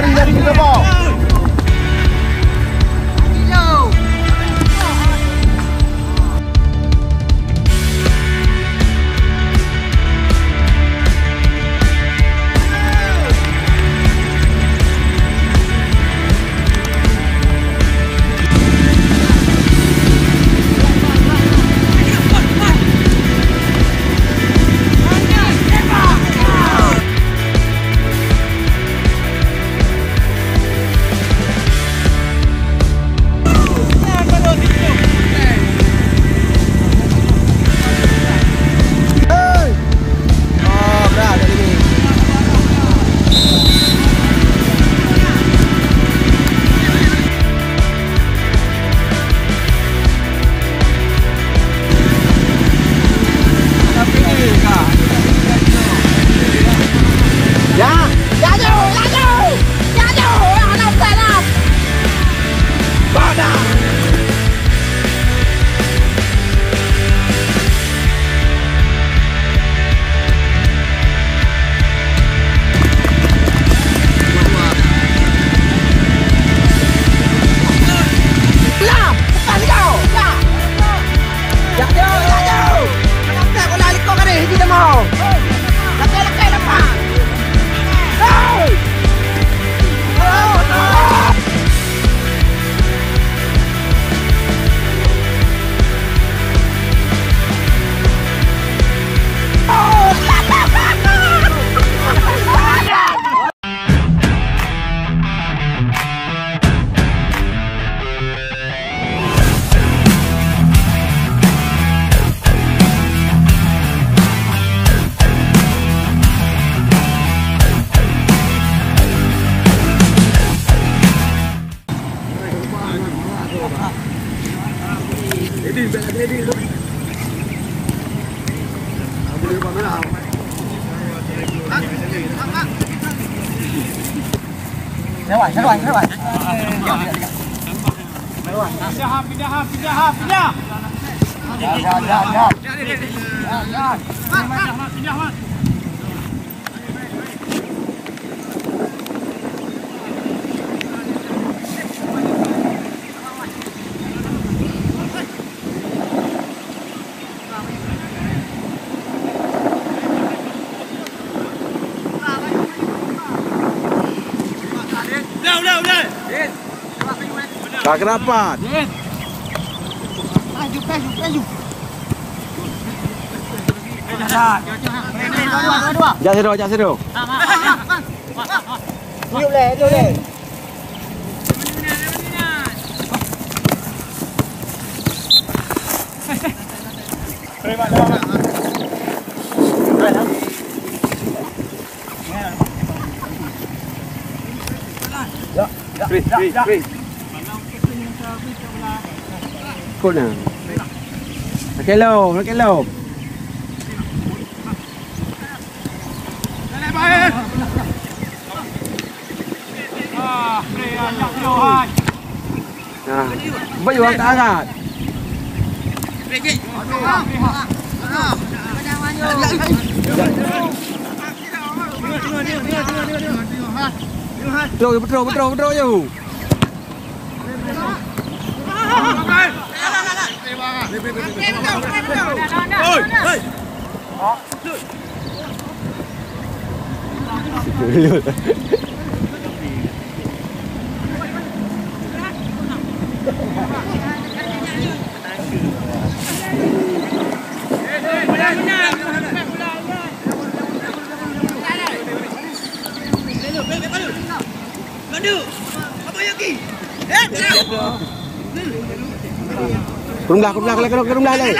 Dari kita bawah. Tak rapat. Laju. Jak sedo. Duduk le. Free. Kau nak? Nak kelo. Baju angkat angkat. Betul je. Kurung belah lagi.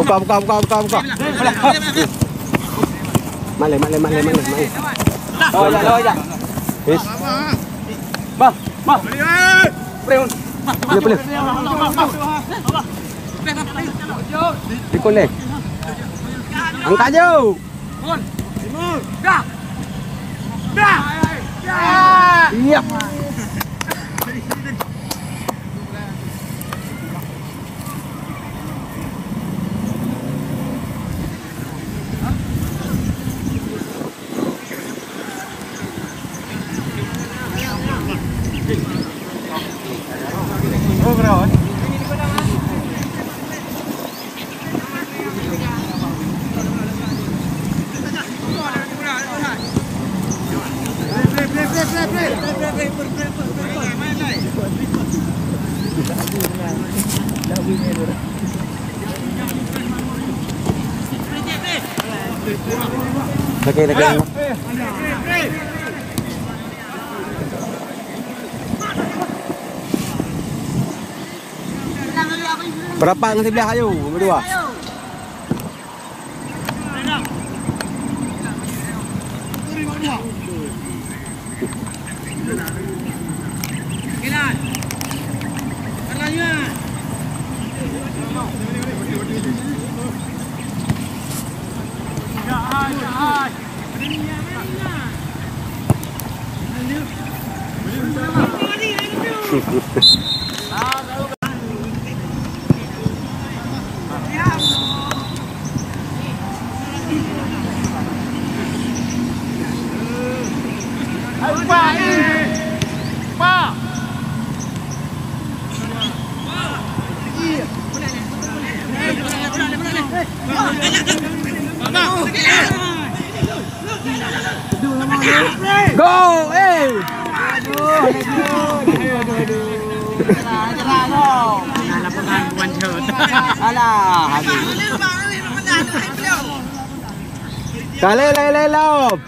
Buka. Malik. Rồi dạ. Yes. Bang. Preun. Ya boleh. Ikut ni. Angkat jauh. Iya. Lagi. Berapa yang sebelah ayo? Berdua. Go, Lapangan bukan cerut. Alah, habis. Kali lelop.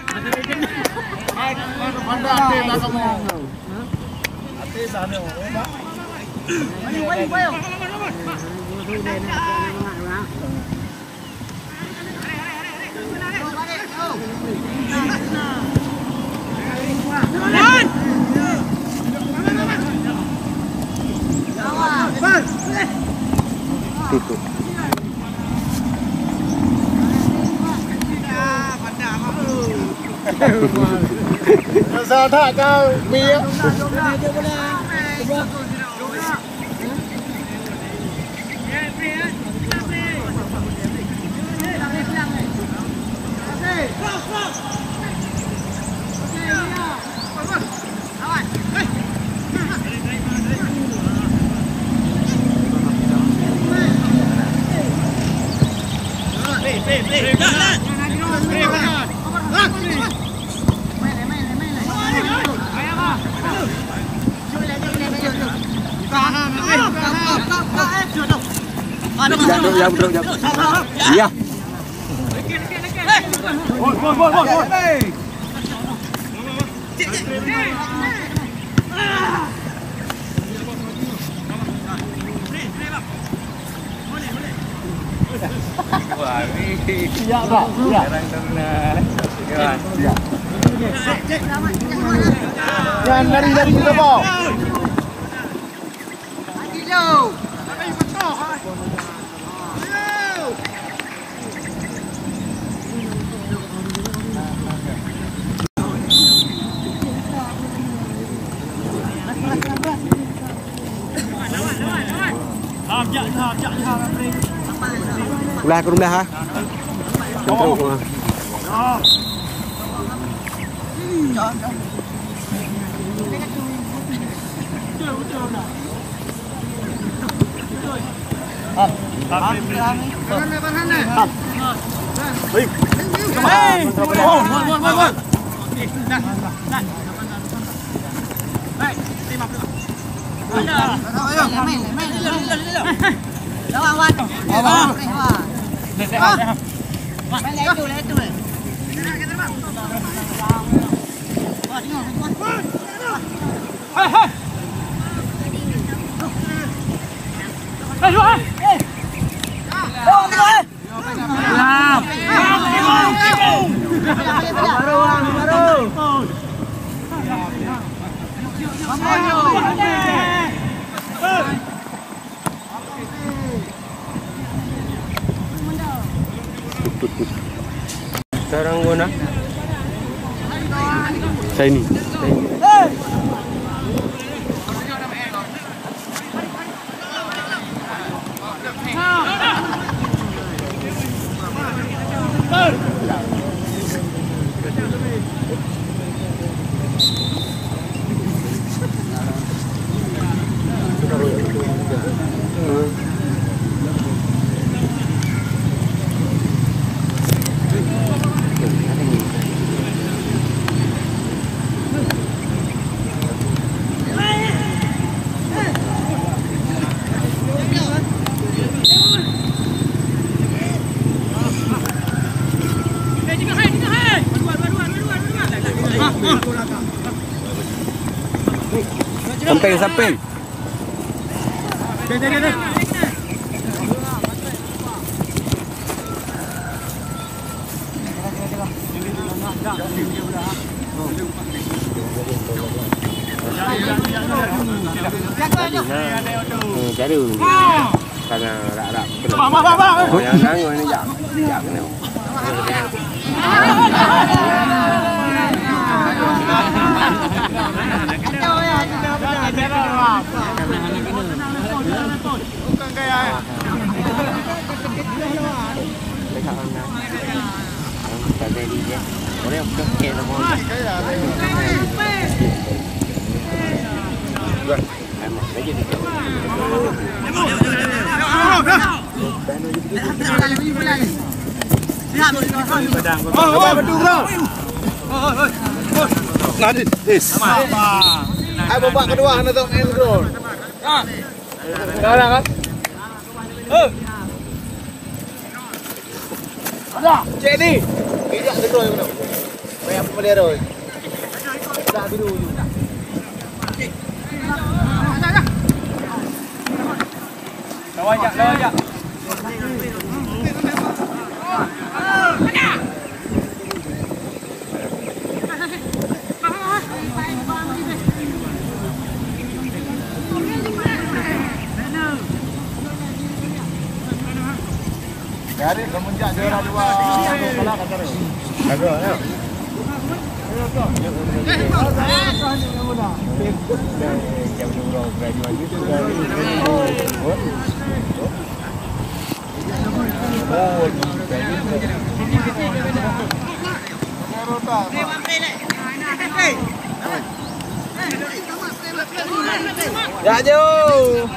Sao thả cao bia. Jauh. Iya. Wah, ini. Iya, Pak. Iya. Iya. Jangan dari kita, Pak. Rumah ha. Hey, Sekarang guna. Saya ini. Samping. Cari dulu. Karena rak-rak. Yang ini jak ni. Babak kedua hendak end goal. Sekarang kan? Cek ni. Tidak terus yang mana? Banyak pembelian oi. Dah biru. Lawajak. Dari semenjak juara 2 kalah kata dia. Agak ya. Ya jauh.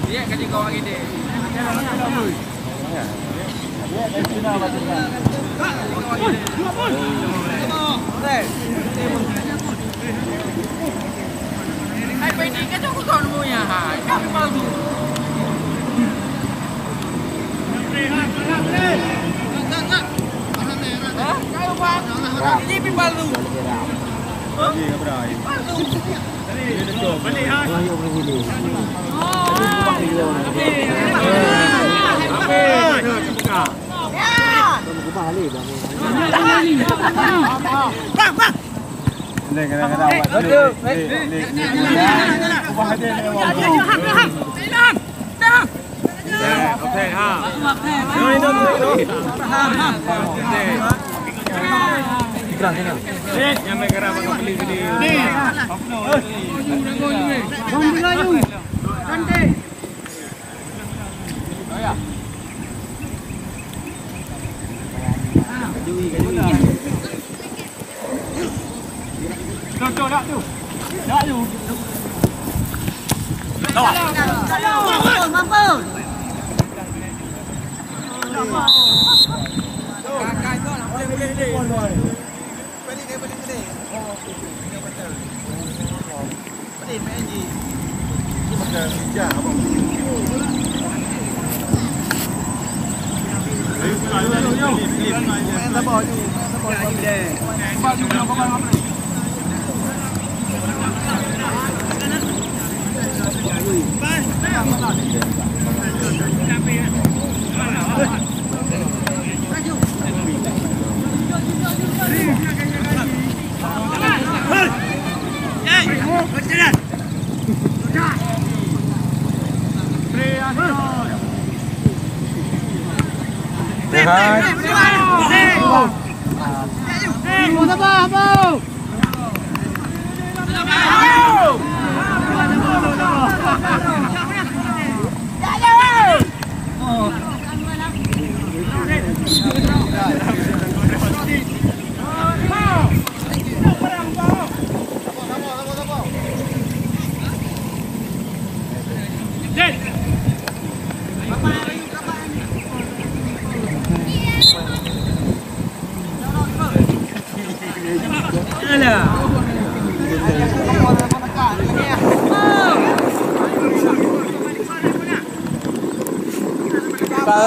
Dia kan kau orang ini. Hai, ini kan aku kau nemu ya. Kau mau tu.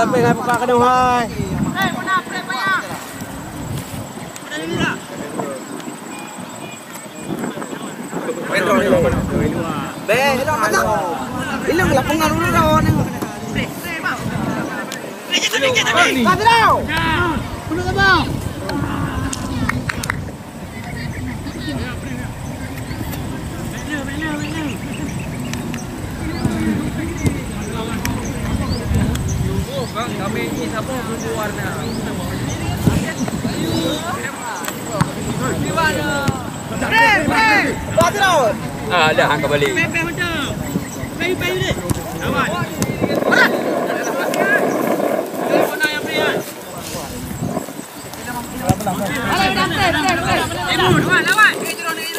Pengen apa kadang hai. Ilang lapangan dulu daw. Kadang. Puno ka ba? Kami ini siapa bumbu warna? Di mana? Ada angka balik. Bayi ni. Awas. Mana yang berian? Ibu, lawan.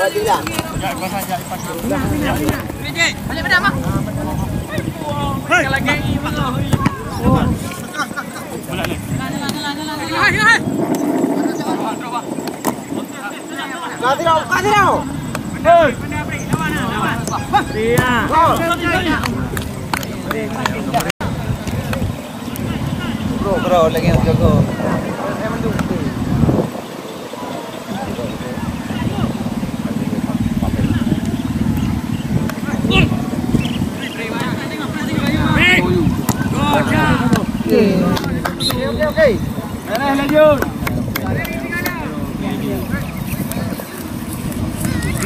Wajilah. Balik pada apa? Kalau geng Kasih. Hei. Dia. Bro, lagi yang jago. Okey. Mana lanjut?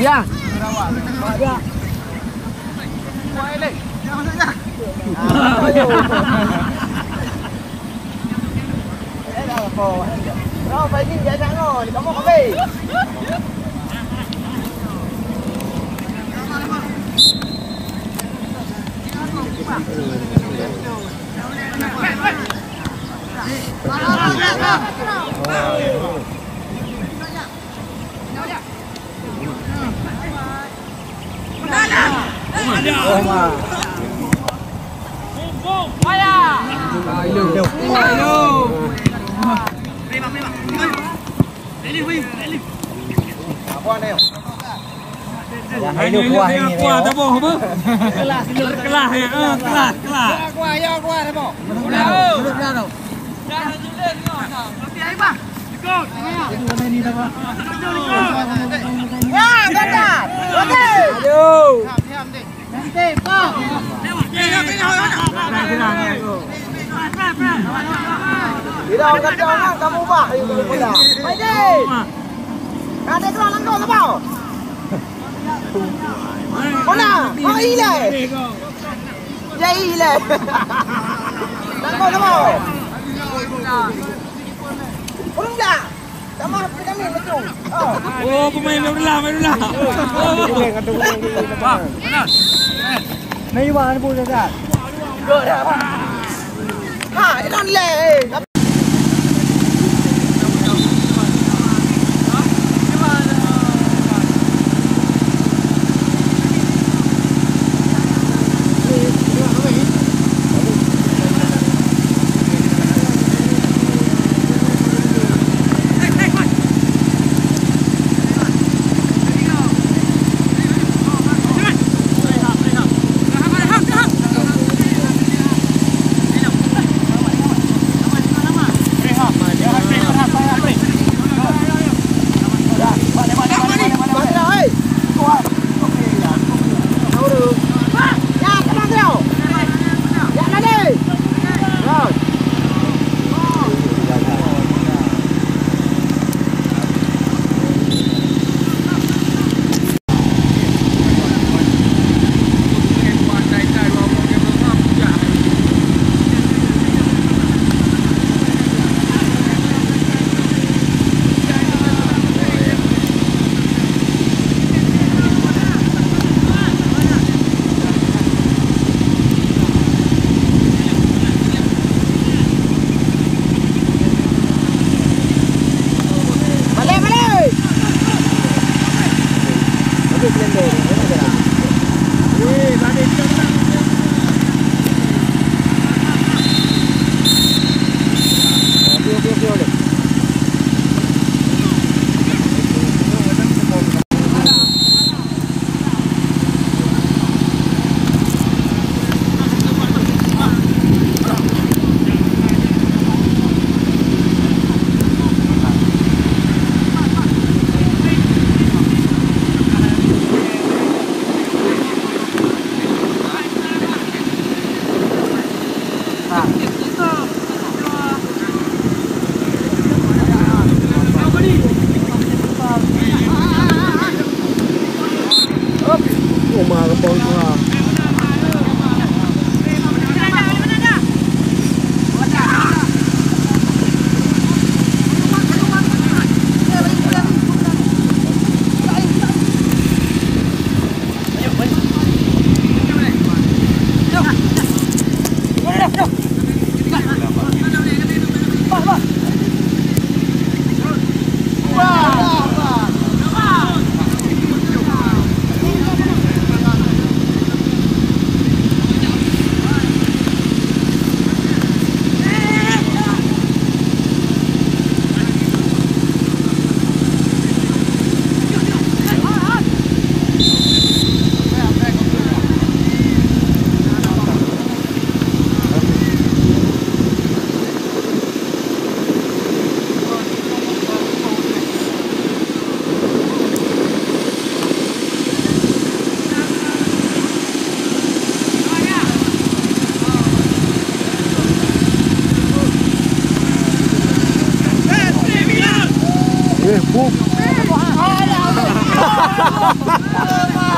Ya. Ya. Boleh. Jangan saja. Bro, pagi dia nak ngol. Kamu kopi. kuah tak boh apa? Kelah ya, kelah. Kuah ya, kuah tak boh. Duduk dah tau. Dah sudah tengok. Tapi ai bah. Ikut. Itu mana ni dah, Pak? Ya, ganda. Oke. Aduh. Tidak kan kamu bah ayo kamu bola. Baik deh. Ada keluar langkau ke bawah. Mana? Oh ile. Ya ile. Langkau ke bawah. Urung dah. Sama kami betul. Oh, pemain main dulu. Mấy bạn buồn ra. Good. Ha, ilan le.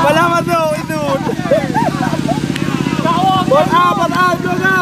Malaman daw, itu. Buat juga.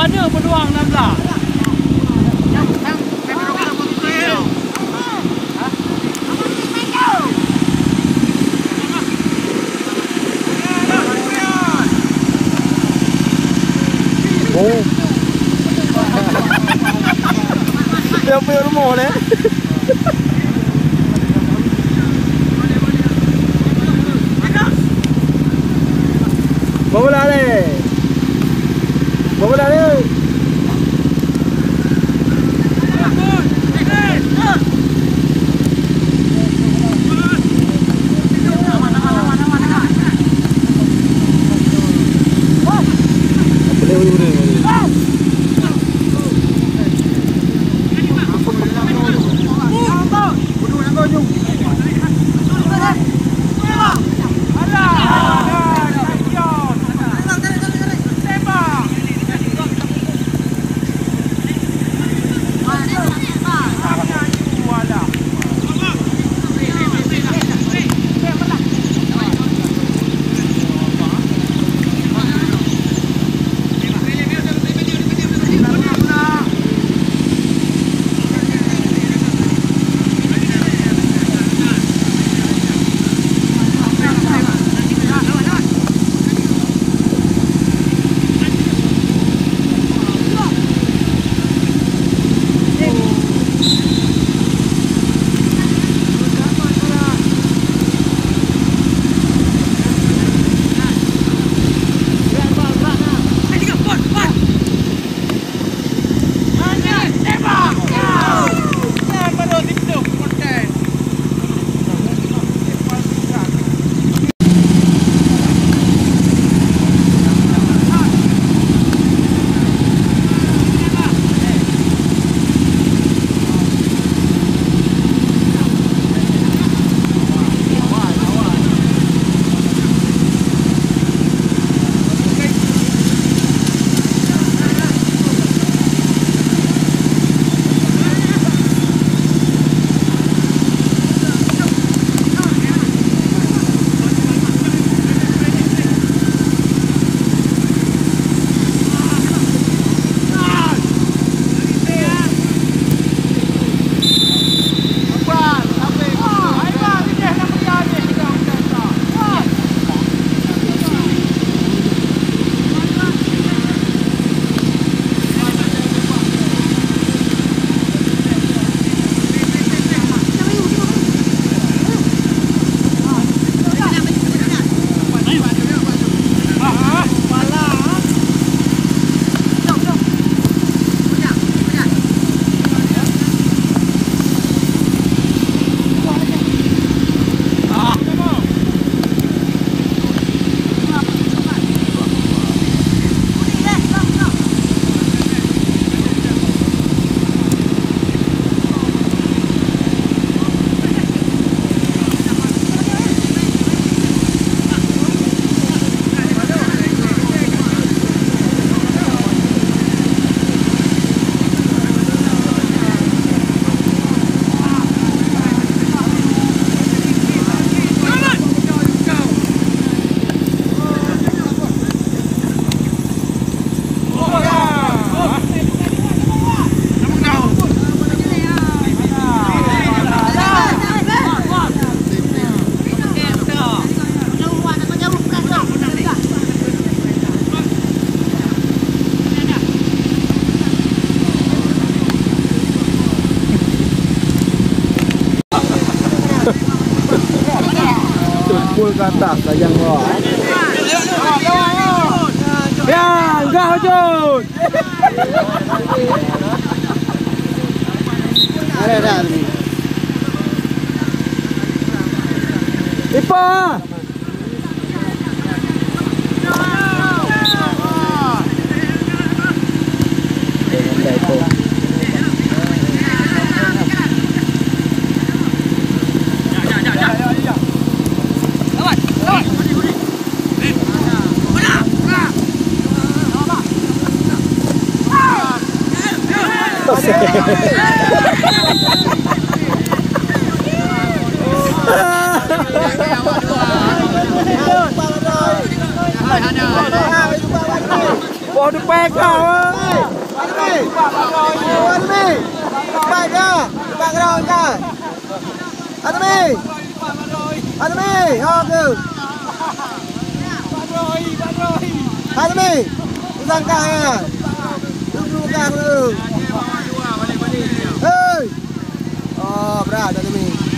ada peluang Nabla. Oh. Dia punya rumah ni. Bola ni. Bola ni. Full ke atas sayang wah. Ya, enggak Jun. Ada ni. Ipa. Wah, depan kau. Admi. Admi. Baik dah. Baik dah kan. Admi. Admi. Okey. Admi. Usang kah ya. Dulu kah dulu. Hei. Oh, berat Admi.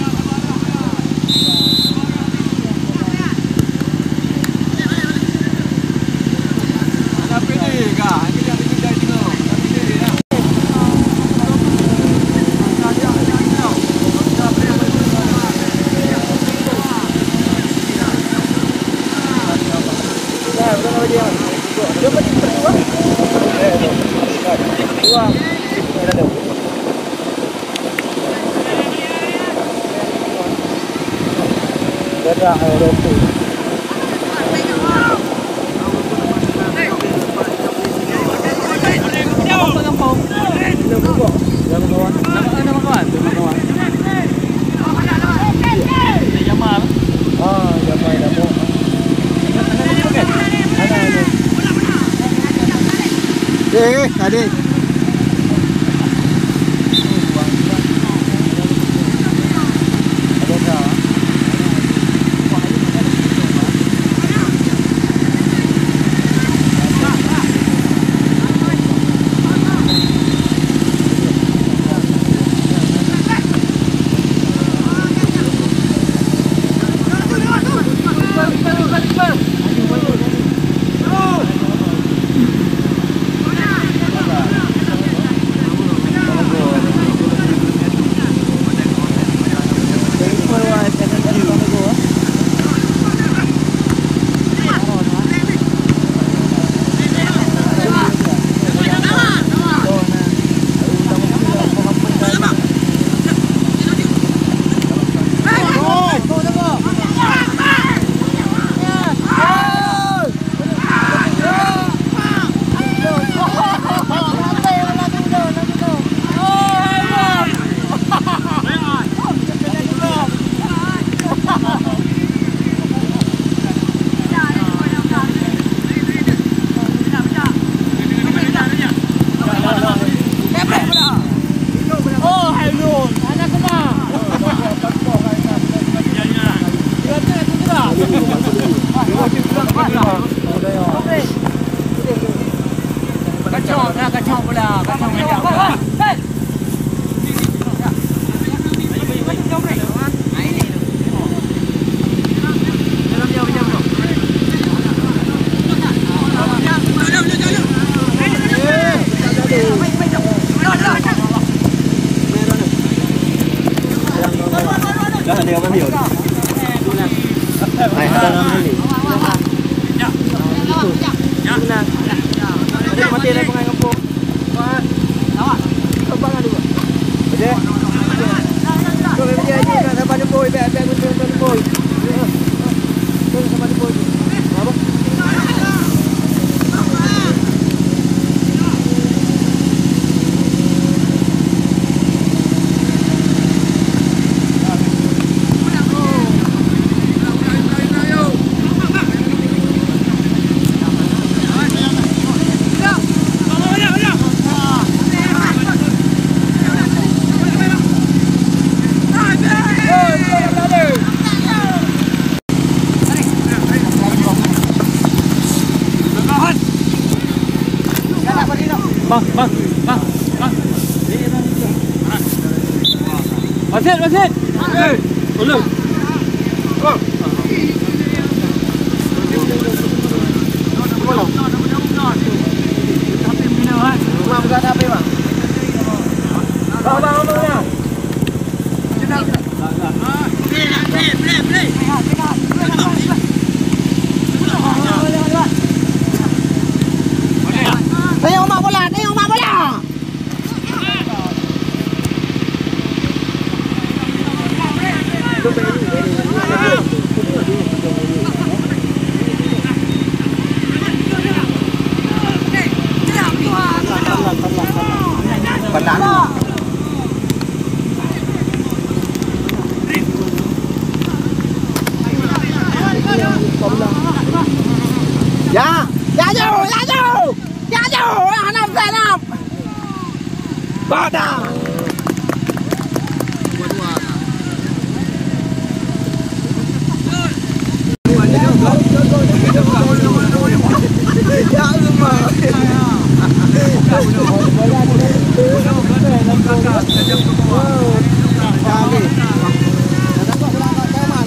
Tadi. Wasit. Tolong. Badan.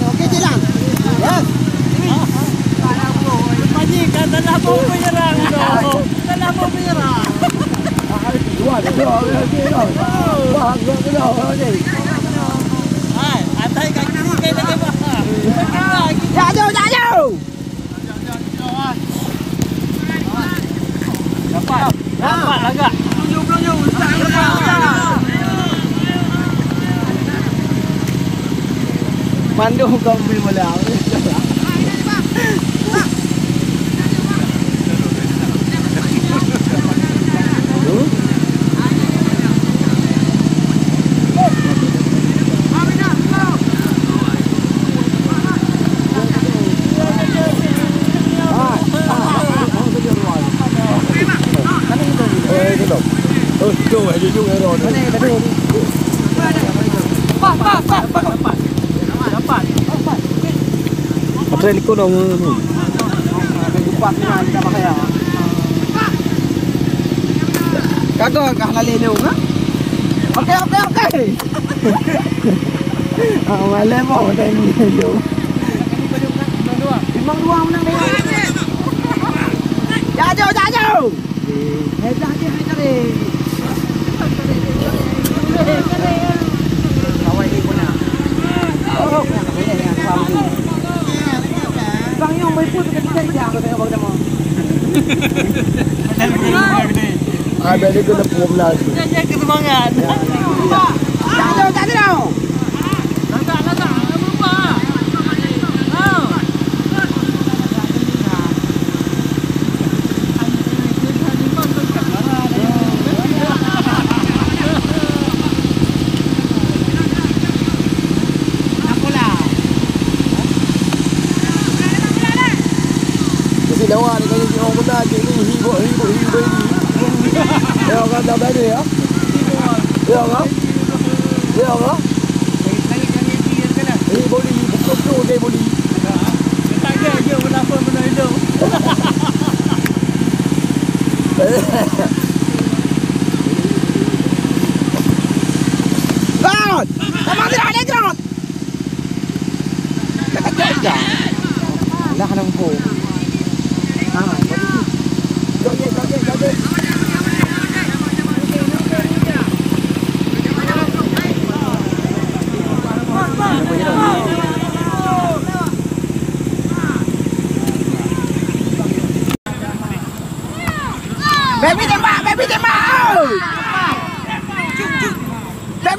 Okey jalan. Yes. Majikan tak nak mau menyerang doh. Tak nak mau menyerang. Dua okey dah. Wah, dua okey. Hai, atai kaki kaki dah bah. Jauh. Dapat lagak. Mandu kau beli bola. Jauh aja jauh error. Apa ni kau dong? Lupa mana kita pakai ya. Kagak kah lele lu kan? Okey. Malam mau tanya jauh. Memang dua menang dia. Jauh. Hebat dia hari. Awak ni pun nak. Oh, ini yang sama. Bang Yong mai put ke kita jang tu tengok macam mana. Ada ni kena pom lagi. Jaga kesemangat. Jauh. Lagak. Lupa. Mesti lawan ni kalau orang kena je ni hibur ni. Ya kan dah berada ya? Ya kan? Boleh buka tu dia boleh. Tak ada je berapa benda itu. Ground. Sama dia ground. Dah nang po. Joget. Baby tembak. Baby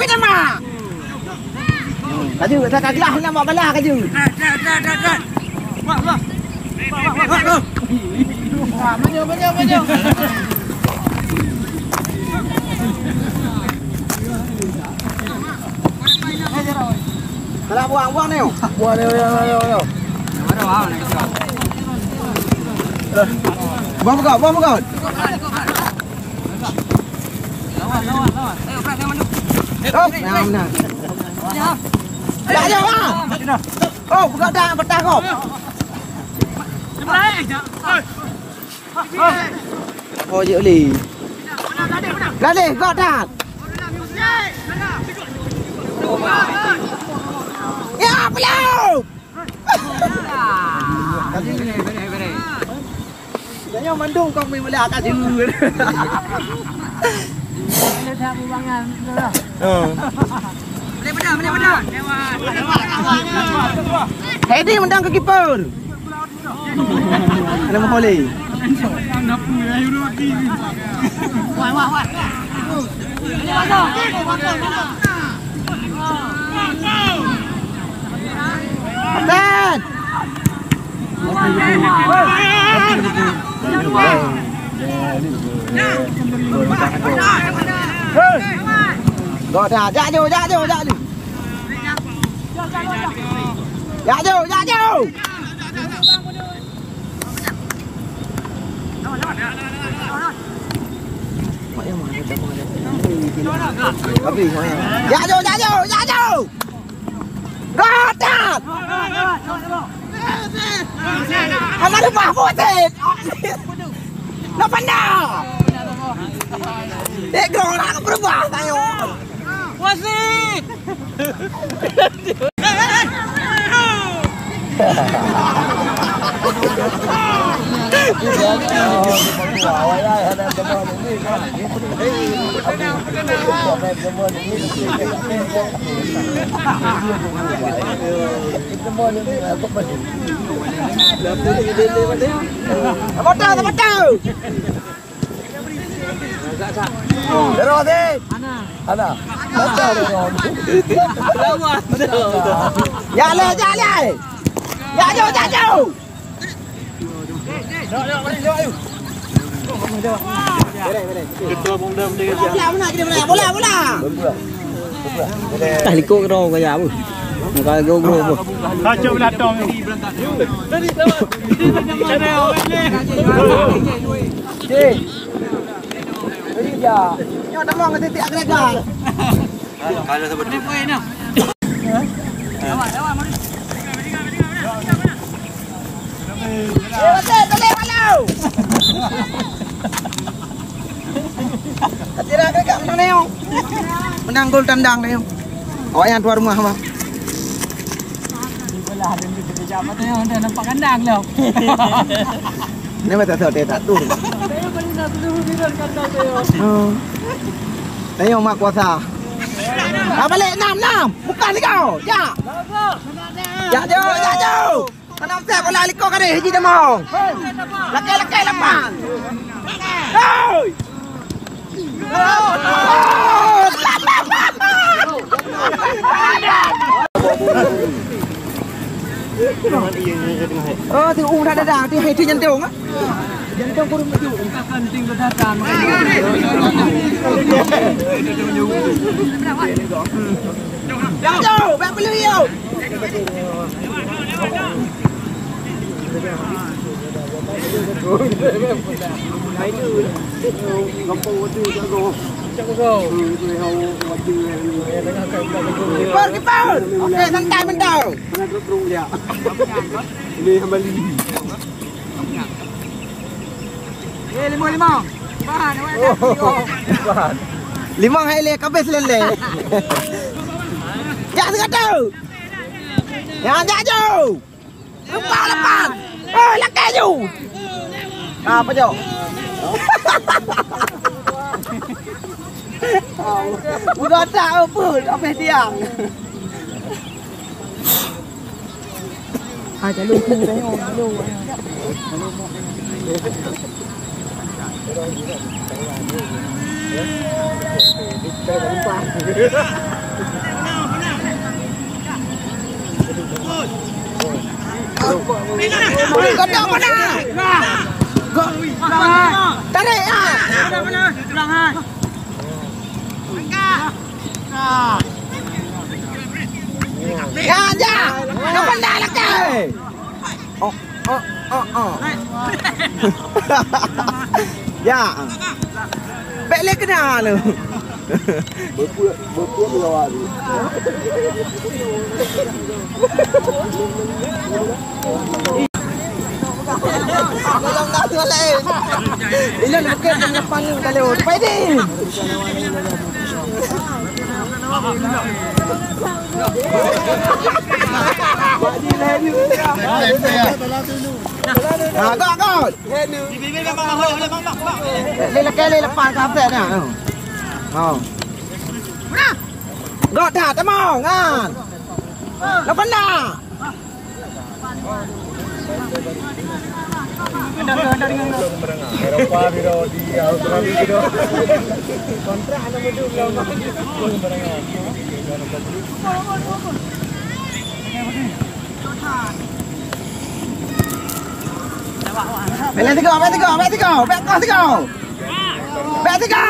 tembak. Kaju, tak kagelah nak buat balah kaju. Wah. Maju. Kalau buang ni. Buat ni. Buang kau. Lawan. Nah. Ya, jauh. Oh, buka dah petang kau. Oh, je oli. Lade, kau dah. Ya, belum. Jangan mandung kau main bola kat situ. Boleh tak buangan. Boleh. Headi mendang ke kiper. Ada boleh. Wah. Kapten. Rồi thả dạ vô. Dạ vô. Tapi jauh. Godat. Anak rumah putih. Nak pandang. Dek grong nak berubah tayo. Wasit. Jauh. Bola. Tah liko ke dong kaya apa? Kaya go apa? Kacau belakang ni. Cik. Jadi ya. Nyo tolong ke titik agregat. Kalau seperti ni nak. Toleh malau. Tira agregat menang ni. Menang gol tandang ni. Awak yang tuan rumah bang. Nampak kandang lah. Ni betul tak tu. Tengok mak kuasa. Balik 6. Bukan ni kau. Ya. Jauh. Mana saya bola liko kali hiji demong. Lakai lepas. Hoi. Thì uống đã đà thì hay thì nhân tiêu á. Nhân tiêu có được chịu. Cần tin có đa mà cái Đâu, bạn mới yêu. Kiper. Oke, santai bentar. Ini kembali. 5. Bahan. 5 hai le kabis lele. Ya sekatu. Ya jauh. Lepas. Oh, lakai ju. Apa jo? Udah tak apa, apa tiang. Jalur ku tengok jalur. Kodok mana? Tarik ah. Belakang. Ya. Kau pandai lah kau. Oh. Ya. Balik kena lu. Berpuak lawan. Tolong nak tu lain. Ini nak ke depan kalau pede. Go. Lele lepas kapten dah. Oh. Go dah temong kan. Lepas dah. Eropa biro di Australia biro. Kontrak ada modul belum barengan. Bela tiga.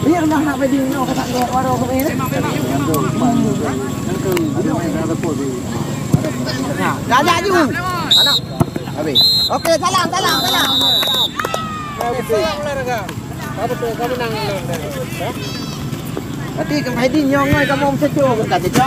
Biarlah nak wedding no kata warung kami ni. Dah ada je. Anak. Habis. Okey, salam. Nanti ke wedding nyong ai kamu mesti cuci, kata cuci.